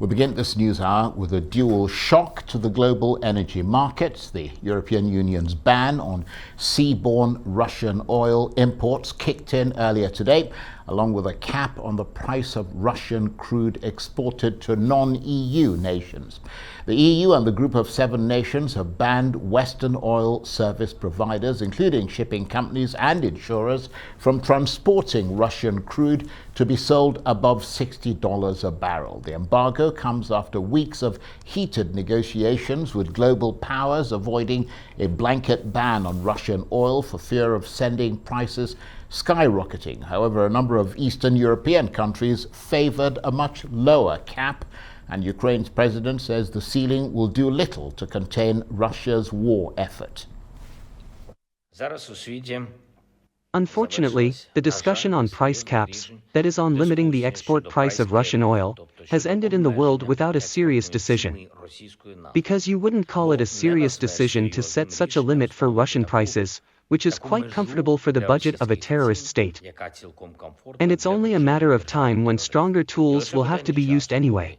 We begin this news hour with a dual shock to the global energy markets. The European Union's ban on seaborne Russian oil imports kicked in earlier today, along with a cap on the price of Russian crude exported to non-EU nations. The EU and the group of 7 nations have banned Western oil service providers, including shipping companies and insurers, from transporting Russian crude to be sold above $60 a barrel. The embargo comes after weeks of heated negotiations with global powers avoiding a blanket ban on Russian oil for fear of sending prices skyrocketing. However, a number of Eastern European countries favored a much lower cap, and Ukraine's president says the ceiling will do little to contain Russia's war effort. Unfortunately, the discussion on price caps, that is on limiting the export price of Russian oil, has ended in the world without a serious decision. Because you wouldn't call it a serious decision to set such a limit for Russian prices, which is quite comfortable for the budget of a terrorist state. And it's only a matter of time when stronger tools will have to be used anyway.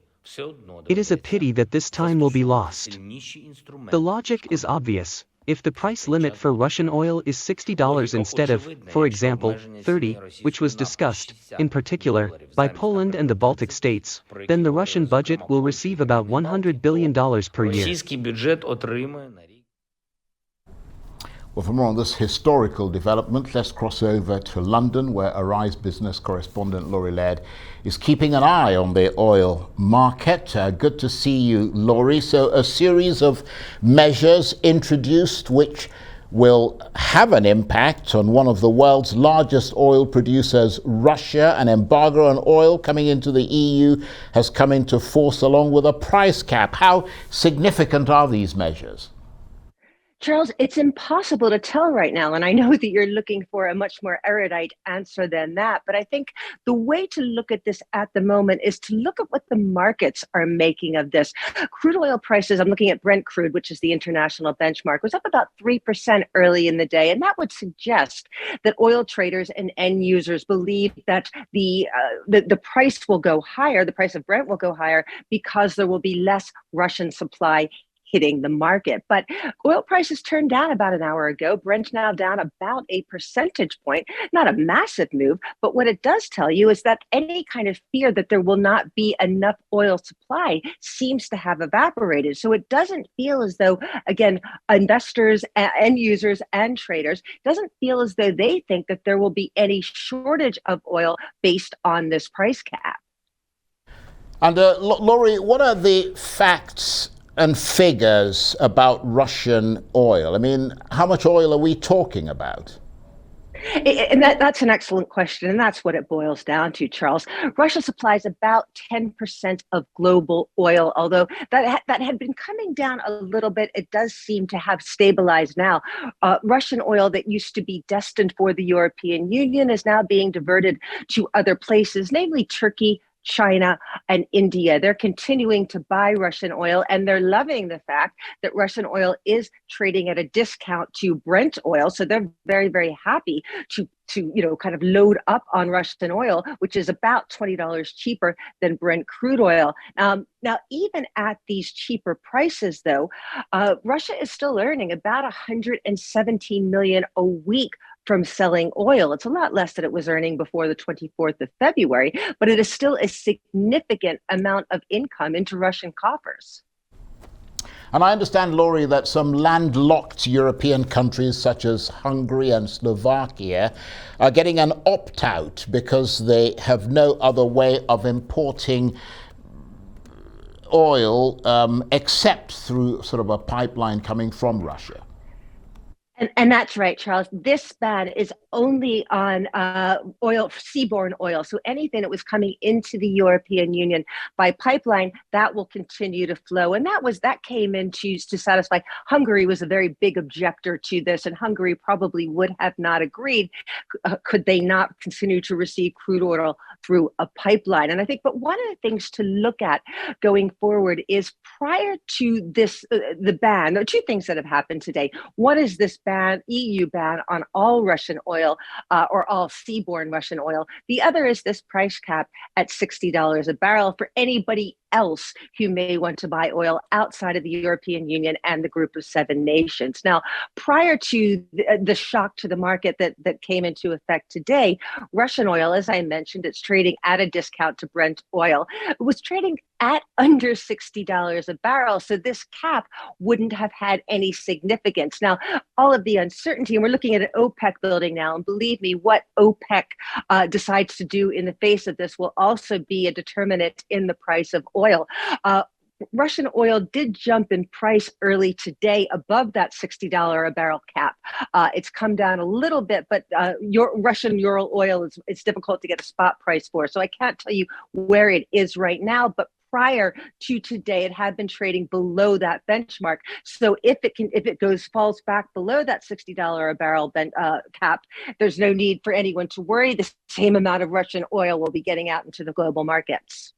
It is a pity that this time will be lost. The logic is obvious. If the price limit for Russian oil is $60 instead of, for example, $30, which was discussed, in particular, by Poland and the Baltic states, then the Russian budget will receive about $100 billion per year. Well, for more on this historical development, let's cross over to London, where Arise business correspondent Laurie Lard is keeping an eye on the oil market. Good to see you, Laurie. So a series of measures introduced which will have an impact on one of the world's largest oil producers, Russia. An embargo on oil coming into the EU has come into force along with a price cap. How significant are these measures? Charles, it's impossible to tell right now, and I know that you're looking for a much more erudite answer than that, but I think the way to look at this at the moment is to look at what the markets are making of this. Crude oil prices, I'm looking at Brent crude, which is the international benchmark, was up about 3% early in the day, and that would suggest that oil traders and end users believe that the price will go higher, the price of Brent will go higher because there will be less Russian supply hitting the market. But oil prices turned down about an hour ago. Brent now down about a percentage point, not a massive move, but what it does tell you is that any kind of fear that there will not be enough oil supply seems to have evaporated. So it doesn't feel as though, again, investors, end users, and traders, doesn't feel as though they think that there will be any shortage of oil based on this price cap. And Laurie, what are the facts and figures about Russian oil? I mean, how much oil are we talking about? And that's an excellent question, and that's what it boils down to, Charles. Russia supplies about 10% of global oil, although that had been coming down a little bit. It does seem to have stabilized now. Russian oil that used to be destined for the European Union is now being diverted to other places, namely Turkey, China, and India. They're continuing to buy Russian oil, and they're loving the fact that Russian oil is trading at a discount to Brent oil. So they're very, very happy to kind of load up on Russian oil, which is about $20 cheaper than Brent crude oil. Now, even at these cheaper prices, though, Russia is still earning about $117 million a week from selling oil. It's a lot less than it was earning before the 24th of February, but it is still a significant amount of income into Russian coffers. And I understand, Laurie, that some landlocked European countries such as Hungary and Slovakia are getting an opt-out because they have no other way of importing oil except through sort of a pipeline coming from Russia. And that's right, Charles. This ban is only on oil, seaborne oil. So anything that was coming into the European Union by pipeline, that will continue to flow. And that came in to satisfy. Hungary was a very big objector to this, and Hungary probably would have not agreed could they not continue to receive crude oil through a pipeline. And I think, but one of the things to look at going forward is prior to this, the ban, there are two things that have happened today. One is this ban EU ban on all Russian oil or all seaborne Russian oil. The other is this price cap at $60 a barrel for anybody else who may want to buy oil outside of the European Union and the group of 7 nations. Now, prior to the shock to the market that came into effect today, Russian oil, as I mentioned, it's trading at a discount to Brent oil. It was trading at under $60 a barrel. So this cap wouldn't have had any significance. Now, all of the uncertainty, and we're looking at an OPEC building now, and believe me, what OPEC decides to do in the face of this will also be a determinant in the price of oil. Russian oil did jump in price early today above that $60 a barrel cap. It's come down a little bit, but your Russian Ural oil it's difficult to get a spot price for. So I can't tell you where it is right now, but prior to today, it had been trading below that benchmark. So if it falls back below that $60 a barrel cap, there's no need for anyone to worry. The same amount of Russian oil will be getting out into the global markets.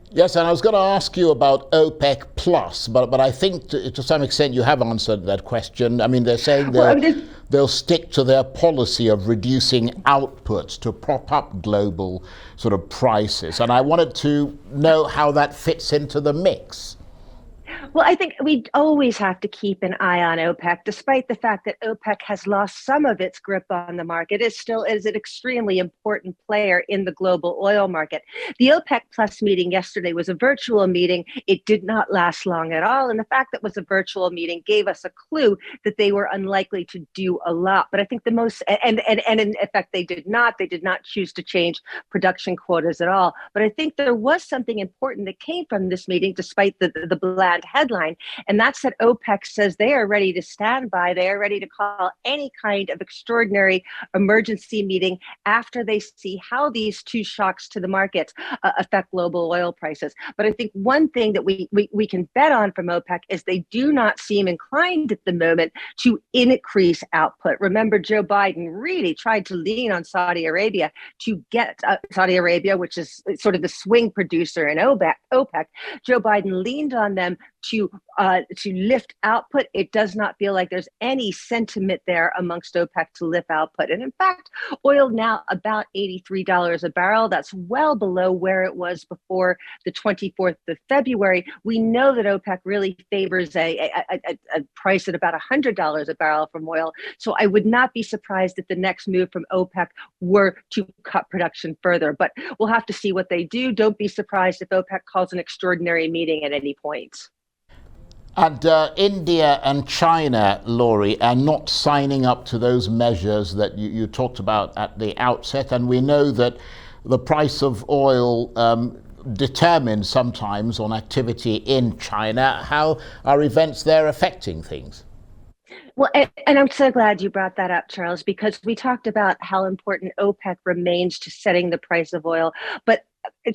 Yes, and I was going to ask you about OPEC Plus, but I think to some extent you have answered that question. I mean, they're saying they'll stick to their policy of reducing outputs to prop up global sort of prices. And I wanted to know how that fits into the mix. Well, I think we always have to keep an eye on OPEC, despite the fact that OPEC has lost some of its grip on the market. It still is an extremely important player in the global oil market. The OPEC Plus meeting yesterday was a virtual meeting. It did not last long at all. And the fact that it was a virtual meeting gave us a clue that they were unlikely to do a lot. But I think and in effect, they did not choose to change production quotas at all. But I think there was something important that came from this meeting, despite the bland headline, and that's that OPEC says they are ready to stand by. They are ready to call any kind of extraordinary emergency meeting after they see how these two shocks to the markets affect global oil prices. But I think one thing that we can bet on from OPEC is they do not seem inclined at the moment to increase output. Remember, Joe Biden really tried to lean on Saudi Arabia to get Saudi Arabia, which is sort of the swing producer in OPEC. Joe Biden leaned on them to lift output. It does not feel like there's any sentiment there amongst OPEC to lift output. And in fact, oil now about $83 a barrel. That's well below where it was before the 24th of February. We know that OPEC really favors a price at about $100 a barrel from oil. So I would not be surprised if the next move from OPEC were to cut production further. But we'll have to see what they do. Don't be surprised if OPEC calls an extraordinary meeting at any point. And India and China, Laurie, are not signing up to those measures that you talked about at the outset. And we know that the price of oil determines sometimes on activity in China. How are events there affecting things? Well, and I'm so glad you brought that up, Charles, because we talked about how important OPEC remains to setting the price of oil. But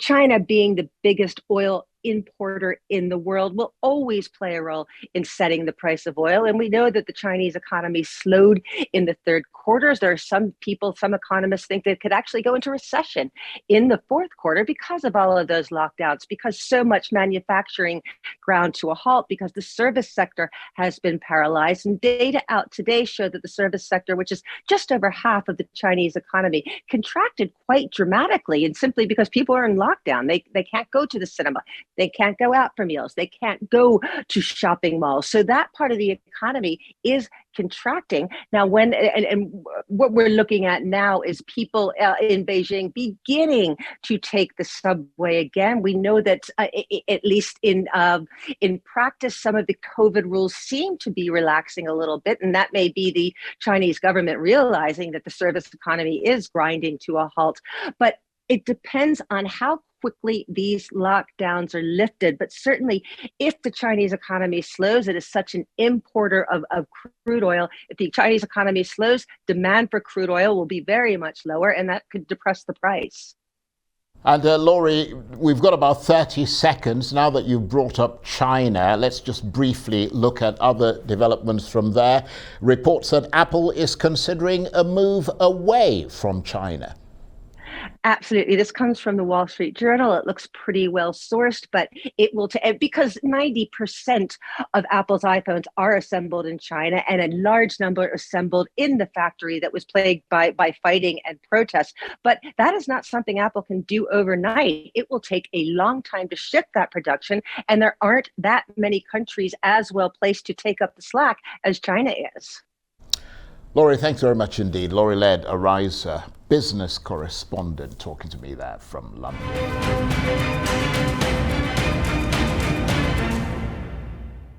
China, being the biggest oil importer in the world, will always play a role in setting the price of oil. And we know that the Chinese economy slowed in the third quarter. There are some economists think that it could actually go into recession in the fourth quarter because of all of those lockdowns, because so much manufacturing ground to a halt, because the service sector has been paralyzed. And data out today show that the service sector, which is just over half of the Chinese economy, contracted quite dramatically, and simply because people are in lockdown. They can't go to the cinema. They can't go out for meals. They can't go to shopping malls. So that part of the economy is contracting. Now, and what we're looking at now is people in Beijing beginning to take the subway again. We know that at least in practice, some of the COVID rules seem to be relaxing a little bit, and that may be the Chinese government realizing that the service economy is grinding to a halt. But it depends on how quickly these lockdowns are lifted. But certainly, if the Chinese economy slows, it is such an importer of crude oil. If the Chinese economy slows, demand for crude oil will be very much lower, and that could depress the price. And Laurie, we've got about 30 seconds. Now that you've brought up China, let's just briefly look at other developments from there. Reports that Apple is considering a move away from China. Absolutely. This comes from the Wall Street Journal. It looks pretty well sourced, but it will, because 90% of Apple's iPhones are assembled in China and a large number are assembled in the factory that was plagued by fighting and protests. But that is not something Apple can do overnight. It will take a long time to shift that production, and there aren't that many countries as well placed to take up the slack as China is. Laurie, thanks very much indeed. Laurie Lard, Arise business correspondent, talking to me there from London.